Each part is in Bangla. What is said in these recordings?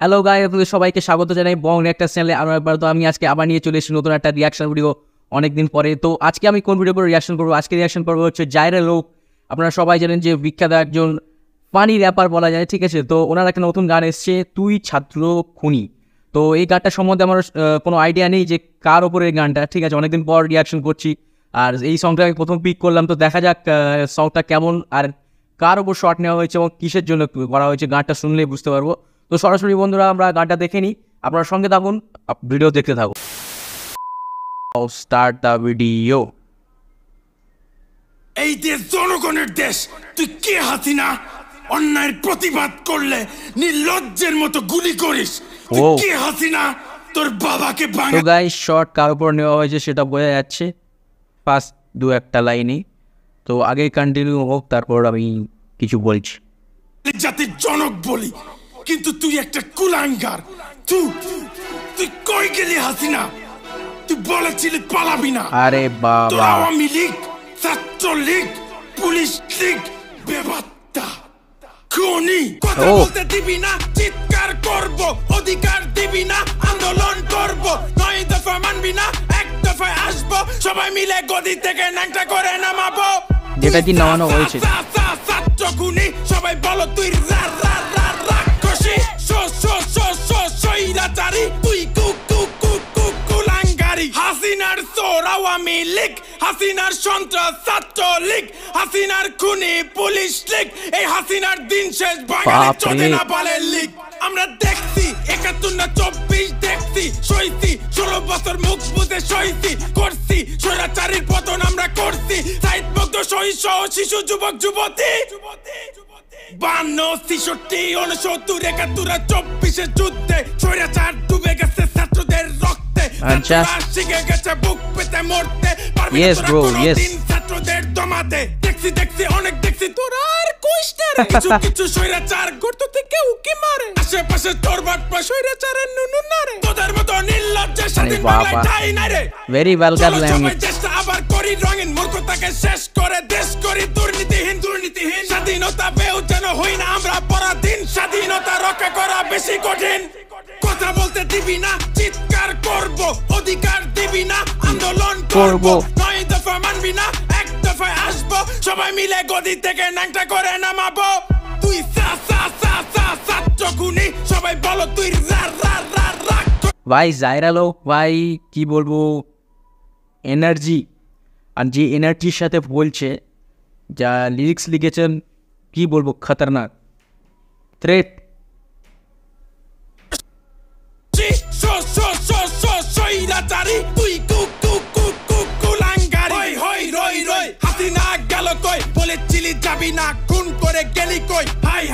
হ্যালো গাই, আপনাদের সবাইকে স্বাগত জানাই বং রিঅ্যাক্টার চ্যানেলে। আরও একবার তো আমি আজকে আবার নিয়ে চলে এসেছি নতুন একটা রিয়াকশন ভিডিও অনেকদিন পরে। তো আজকে আমি কোন ভিডিওর উপর রিয়াকশন করবো? আজকে রিয়াকশন করবো হচ্ছে জায়রা লোক। আপনারা সবাই জানেন যে বিখ্যাত একজন ফানি র্যাপার বলা যায়, ঠিক আছে? তো ওনার একটা নতুন গান এসছে, তুই ছাত্র খুনি। তো এই গানটা সম্বন্ধে আমার কোনো আইডিয়া নেই যে কার ওপরে এই গানটা, ঠিক আছে? অনেকদিন পর রিয়াকশন করছি, আর এই সংটা আমি প্রথম পিক করলাম। তো দেখা যাক সংটা কেমন আর কার ওপর শট নেওয়া হয়েছে এবং কিসের জন্য করা হয়েছে, গানটা শুনলেই বুঝতে পারবো। তো সরাসরি বন্ধুরা আমরা গানটা দেখে নিই, আপনারা সঙ্গে থাকুন, ভিডিও দেখতে থাকুন। Start the video. এই দেশ জনগণের দেশ, তুই কে হাসিনা? অন্যায়ের প্রতিবাদ করলে নির্লজ্জের মতো গুলি করিস। তুই কে হাসিনা? তোর বাবাকে তো গাইস, শর্ট কার উপর নেওয়া হয়েছে সেটা বোঝা যাচ্ছে ফার্স্ট দু একটা লাইনে। তো আগে কন্টিনিউ হোক, তারপর আমি কিছু বলছি। জাতির জনক বলি, কিন্তু তুই একটা কুলাঙ্গার। তুই কই গেলি হাসিনা? তুই বলেছিলি পালাবি না। আরে বাবা, আওয়ামী লীগ, ছাত্রলীগ, পুলিশ লীগ বেবাত্তা খুনি। কথা বলতে দিবি না, চিৎকার করব। অধিকার দিবি না, আন্দোলন করব। 9 দফা মানবি না, 1 দফায় আসবো। সবাই মিলে গদি থেকে ন্যাংটা করে নামাবো। যেটা কি নামানো হয়েছে। ছাত্র খুনি, সবাই বলো তুই রাক্ষসী। স্বৈরাচারী, তুই কুলাঙ্গারি। হাসিনার চোর আওয়ামী লীগ, হাসিনার সন্ত্রাস ছাত্র লীগ, হাসিনার খুনি পুলিশ লীগ। এই হাসিনার দিন শেষ, বাঙালি চোদে না বালের লীগ। আমরা দেখছি 71 না 24 দেখছি, সইছি 16 বছর মুখ বুঝে সইছি। করছি স্বৈরাচারীর পতন আমরা করছি। সাইদ মুগ্ধ শহীদ সহ শিশু যুবক যুবতী 52, 63, 69, 71, 24 যুদ্ধে স্বৈরাচার ডুবে গেছে ছাত্রদের রক্তে। শিখে গেছে বুক পেতে মরতে। ছাত্রদের দমাতে দেখছি অনেক দেখছি। তোরা আর কইস না রে, কিছু স্বৈরাচার গর্ত থেকে উকি মারে। আশেপাশে তোর বাটপা স্বৈরাচারের নুনু না রে। তোদের মতো নির্লজ্জের স্বাধীন বাংলায় ঠাই নাই রে। Very vulgar language. চেষ্টা আবার করি রঙিন মূর্খতাকে শেষ করে দেশ করি দুর্নীতিহীন। স্বাধীনতা পেও যেন হই না আমরা পরাধীন। স্বাধীনতা রক্ষা করা বেশি কঠিন। কথা বলতে দিবি না, চিৎকার করব। অধিকার দিবি না, আন্দোলন করব। 9 দফা মানবি না, 1 দফায় আসবো। সবাই মিলে গদি থেকে ন্যাংটা করে নামাবো। তুই ছাত্র খুনি, সবাই বলো তুই ভাই জায়রা লোক, ভাই কি বলবো, এনার্জি। আর যে এনার্জির সাথে বলছে, যা লিরিক্স লিখেছেন, কি বলবো, খতরনাক। থ্রেট। স্বৈরাচারী, তুই কুলাঙ্গারি। হাসিনা গেল কই? বলেছিলি যাবি না, খুন করে গেলি কই?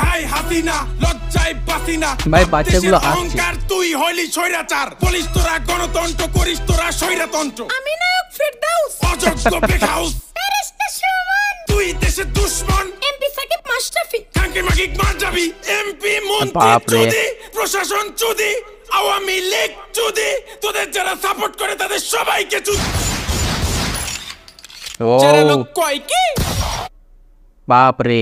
হাই হাসিনা, লজ্জায় বাসি না। ভাই বাচ্চাগুলো অহংকার, তুই হইলি স্বৈরাচার। বলিস তোরা গণতন্ত্র, করিস তোরা স্বৈরতন্ত্র। আমি নায়ক ফেরদাউস, অযোগ্য বেখাউস। ফেরেশতা সুমন, তুই দেশের দুশমন। এমপি সাকিব মাশরাফি, কাঙ্কি মাগিক মার যাবি। এমপি মন্ত্রী চুদি, প্রশাসন চুদি, আওয়ামী লীগ চুদি। তোদের যারা সাপোর্ট করে তাদের সবাইকে চুদি। বাপরে।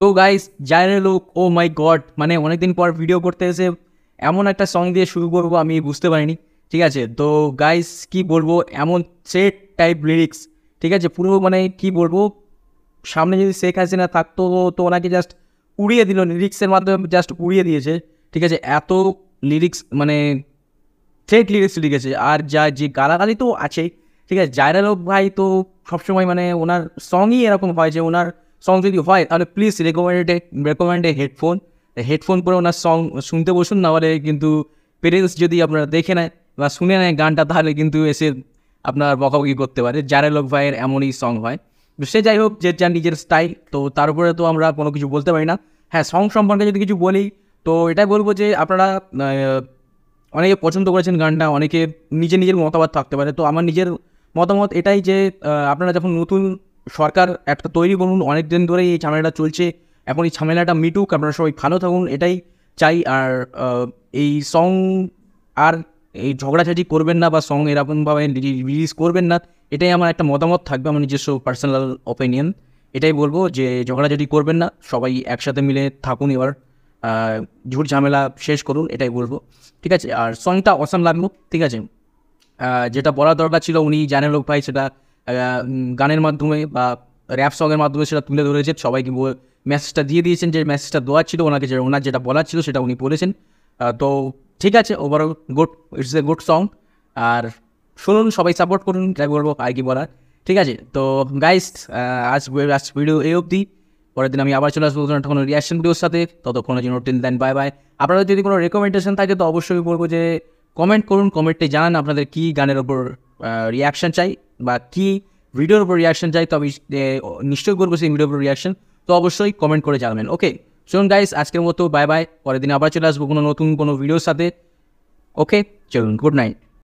তো গাইস, জায়রা লোক, ও মাই গড, মানে অনেকদিন পর ভিডিও করতে এসে এমন একটা সং দিয়ে শুরু করবো আমি বুঝতে পারিনি, ঠিক আছে? তো গাইস কি বলবো, এমন সেট টাইপ লিরিক্স, ঠিক আছে? পুরো মানে কি বলবো, সামনে যদি শেখ হাসিনা থাকতো তো ওনাকে জাস্ট উড়িয়ে দিল, লিরিক্সের মাধ্যমে জাস্ট উড়িয়ে দিয়েছে, ঠিক আছে? এত লিরিক্স, মানে থ্রেট লিরিক্স লিখেছে। আর যে গালাগালি তো আছেই, ঠিক আছে? জায়রা লোক ভাই তো সবসময় মানে ওনার সঙ্গই এরকম হয় যে ওনার সং যদি হয় তাহলে প্লিজ রেকমেন্ডে হেডফোন করে ওনার সং শুনতে বসুন। না হলে কিন্তু পেরেন্টস যদি আপনারা দেখে নেয় বা শুনে নেয় গানটা, তাহলে কিন্তু এসে আপনার বকাবকি করতে পারে। জায়রা লোক ভাইয়ের এমনই সং হয়। সে যাই হোক, যে যার নিজের স্টাইল, তো তার উপরে তো আমরা কোনো কিছু বলতে পারি না। হ্যাঁ, সং সম্পর্কে যদি কিছু বলি তো এটাই বলবো যে আপনারা অনেকে পছন্দ করেছেন গানটা, অনেকে নিজের মতামত থাকতে পারে। তো আমার নিজের মতামত এটাই যে আপনারা যখন নতুন সরকার একটা তৈরি করুন, অনেক দিন ধরেই এই ঝামেলাটা চলছে, এখন এই ঝামেলাটা মিটুক, আপনারা সবাই ভালো থাকুন, এটাই চাই। আর এই সং আর এই ঝগড়াঝাটি করবেন না বা সং এরকমভাবে রিলিজ করবেন না, এটাই আমার একটা মতামত থাকবে, আমার নিজস্ব পার্সোনাল ওপিনিয়ন। এটাই বলবো যে ঝগড়াঝাটি করবেন না, সবাই একসাথে মিলে থাকুন এবার। ঝুট ঝামেলা শেষ করুন, এটাই বলবো। ঠিক আছে, আর সংটা অসাম লাগলো। ঠিক আছে, যেটা বলা দরকার ছিল উনি জানে লোক ভাই সেটা গানের মাধ্যমে বা র্যাপ সঙের মাধ্যমে সেটা তুলে ধরেছে, সবাইকে মেসেজটা দিয়ে দিয়েছেন, যে মেসেজটা দেওয়ার ছিল ওনাকে, ওনার যেটা বলার ছিল সেটা উনি বলেছেন। তো ঠিক আছে, overall good, it's a good song. আর শুনুন, সবাই সাপোর্ট করুন, তাই বলবো, আর কি বলার। ঠিক আছে, তো গাইস আজ ভিডিও এই অবধি। পরের দিন আমি আবার চলে আসবো নতুন কোনো রিয়াকশন ভিডিওর সাথে। ততক্ষণের জন্য টিল দেন বাই বাই। আপনাদের যদি কোনো রেকমেন্ডেশন থাকে তো অবশ্যই বলবো যে কমেন্ট করুন, কমেন্টে জানান আপনাদের কী গানের ওপর রিয়াকশান চাই বা কী ভিডিওর উপর রিয়াকশান চাই, তো আমি নিশ্চয়ই করবো সেই ভিডিওর উপর রিয়াকশান। তো অবশ্যই কমেন্ট করে জানাবেন। ওকে, শুনুন গাইস, আজকের মতো বাই বাই। পরের দিন আবার চলে আসবো কোনো নতুন কোনো ভিডিওর সাথে। ওকে, চলুন, গুড নাইট।